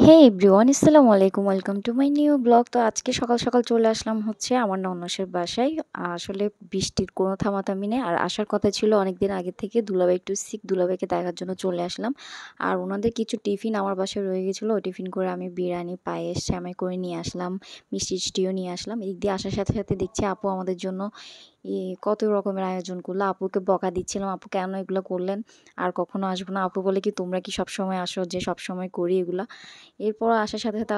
হে everyone, আসসালামু আলাইকুম। Welcome to my new blog. তো আজকে সকাল সকাল চলে আসলাম হচ্ছে আমার ননসের বাসায়। আসলে বৃষ্টির কোনো থামাথামি নেই, আর আসার কথা ছিল অনেক দিন আগে থেকে। দুলাভাই একটু সিক, দুলাভাইকে দেখার জন্য চলে আসলাম। আর ওনাদের কিছু টিফিন আমার বাসায় রয়ে গেছিলো, ওই টিফিন করে আমি বিরিয়ানি, পায়েস, সেমাই করে নিয়ে আসলাম, মিষ্টি টিষ্টিও নিয়ে আসলাম। এদিক দিয়ে আসার সাথে সাথে দেখছি আপু আমাদের জন্য কত রকমের আয়োজন করলো। আপুকে বকা দিচ্ছিলাম, আপু কেন এগুলো করলেন, আর কখনো আসবো না। আপু বলে কি, তোমরা কি সবসময় আসো যে সবসময় করি এগুলা। এরপর আসার সাথে সাথে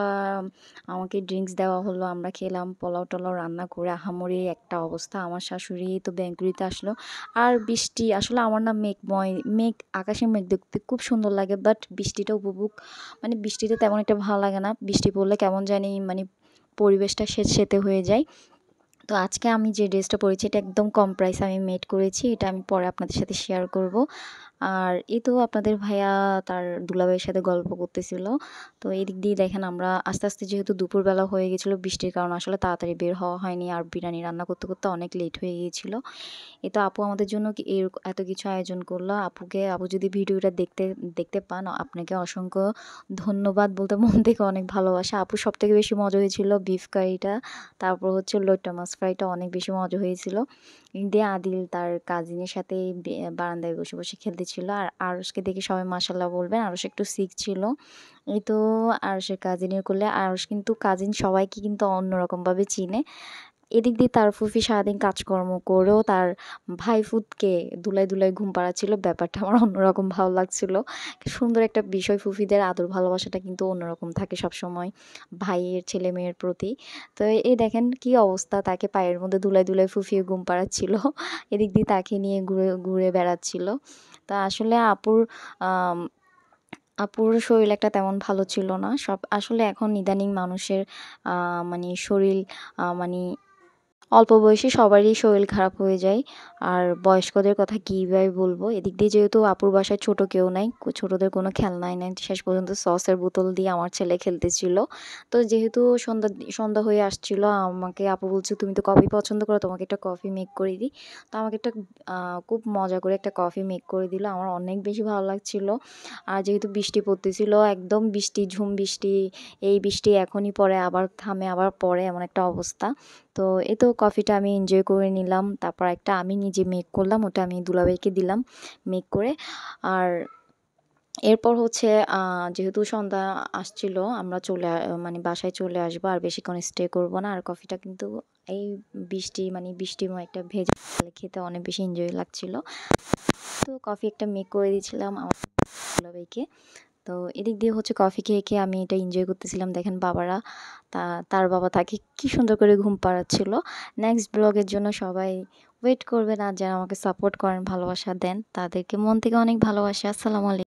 আমাকে ড্রিঙ্কস দেওয়া হলো, আমরা খেলাম। পোলাও টোলাও রান্না করে আহামরি একটা অবস্থা। আমার শাশুড়ি তো বেঙ্গুলিতে আসলো। আর বৃষ্টি আসলে আমার না মেঘময়, মেঘ, আকাশে মেঘ দেখতে খুব সুন্দর লাগে, বাট বৃষ্টিটা উপভোগ, মানে বৃষ্টিতে তেমন একটা ভালো লাগে না। বৃষ্টি পড়লে কেমন জানি মানে পরিবেশটা স্যাঁতসেঁতে হয়ে যায়। তো আজকে আমি যে ড্রেসটা পরেছি এটা একদম কম প্রাইসে আমি মেড করেছি, এটা আমি পরে আপনাদের সাথে শেয়ার করব। আর এই তো আপনাদের ভাইয়া তার দুলাভাইয়ের সাথে গল্প করতেছিল। তো এদিক দিয়ে দেখেন আমরা আস্তে আস্তে, যেহেতু দুপুরবেলা হয়ে গেছিলো বৃষ্টির কারণে আসলে তাড়াতাড়ি বের হওয়া হয়নি, আর বিরিয়ানি রান্না করতে করতে অনেক লেট হয়ে গিয়েছিলো। এই তো আপু আমাদের জন্য এত কিছু আয়োজন করলো। আপু যদি ভিডিওটা দেখতে দেখতে পান, আপনাকে অসংখ্য ধন্যবাদ বলতে মন থেকে অনেক ভালোবাসা। আপু সবথেকে বেশি মজা হয়েছিল বিফ কারিটা, তারপর হচ্ছে লইট্টা মাছ ফ্রাইটা অনেক বেশি মজা হয়েছিল। এদিক দিয়ে আদিল তার কাজিনের সাথে বারান্দায় বসে বসে খেলতেছিল। আর আরশকে দেখে সবাই মাশাল্লাহ বলবেন, আরশ একটু সিক ছিল। এই তো আরশের কাজিনের কোলে, আরশ কিন্তু কাজিন সবাইকে কিন্তু অন্যরকমভাবে চিনে। এদিক দিয়ে তার ফুফি সারাদিন কাজকর্ম করেও তার ভাইফুতকে দুলায় দুলায় ঘুম পাড়াচ্ছিল। ব্যাপারটা আমার অন্যরকম ভালো লাগছিল। সুন্দর একটা বিষয়, ফুফিদের আদর ভালোবাসাটা কিন্তু অন্যরকম থাকে সবসময় ভাইয়ের ছেলে মেয়ের প্রতি। তো এই দেখেন কি অবস্থা, তাকে পায়ের মধ্যে দুলায় দুলায় ফুফিয়ে ঘুম পাড়াচ্ছিল। এদিক দিয়ে তাকে নিয়ে ঘুরে ঘুরে বেড়াচ্ছিল। তা আসলে আম আপুর শরীর একটা তেমন ভালো ছিল না। আসলে এখন ইদানিং মানুষের মানে শরীর, মানে অল্প বয়সী সবারই শরীর খারাপ হয়ে যায়। আর বয়স্কদের কথা কীভাবে বলবো। এদিক দিয়ে যেহেতু আপুর বাসায় ছোট কেউ নাই, ছোটদের কোনো খেলনাই নাই, শেষ পর্যন্ত সসের বোতল দিয়ে আমার ছেলে খেলতেছিল। তো যেহেতু সন্ধ্যা হয়ে আসছিল, আমাকে আপু বলছে তুমি তো কফি পছন্দ করো, তোমাকে একটা কফি মেক করে দিই। তো আমাকে একটা খুব মজা করে একটা কফি মেক করে দিল, আমার অনেক বেশি ভালো লাগছিল। আর যেহেতু বৃষ্টি পড়তেছিল, একদম বৃষ্টি, ঝুম বৃষ্টি, এই বৃষ্টি এখনই পড়ে আবার থামে আবার পড়ে, এমন একটা অবস্থা। তো এই তো কফিটা আমি এনজয় করে নিলাম। তারপর একটা আমি নিজে মেক করলাম, ওটা আমি দুলাভাইকে দিলাম মেক করে। আর এরপর হচ্ছে যেহেতু সন্ধ্যা আসছিল, আমরা মানে বাসায় চলে আসবো, আর বেশিক্ষণ স্টে করব না। আর কফিটা কিন্তু এই বৃষ্টি, মানে বৃষ্টিময় একটা ভেজা খেতে অনেক বেশি এনজয় লাগছিল। তো কফি একটা মেক করে দিয়েছিলাম আমার দুলাভাইকে। তো এদিক দিয়ে হচ্ছে কফি খেয়ে খেয়ে আমি এটা এনজয় করতেছিলাম। দেখেন বাবারা, তার বাবা তাকে কি সুন্দর করে ঘুম পাড়াচ্ছিল। নেক্সট ব্লগের জন্য সবাই ওয়েট করবেন, আর যারা আমাকে সাপোর্ট করেন, ভালোবাসা দেন, তাদেরকে মন থেকে অনেক ভালোবাসা। আসসালামু আলাইকুম।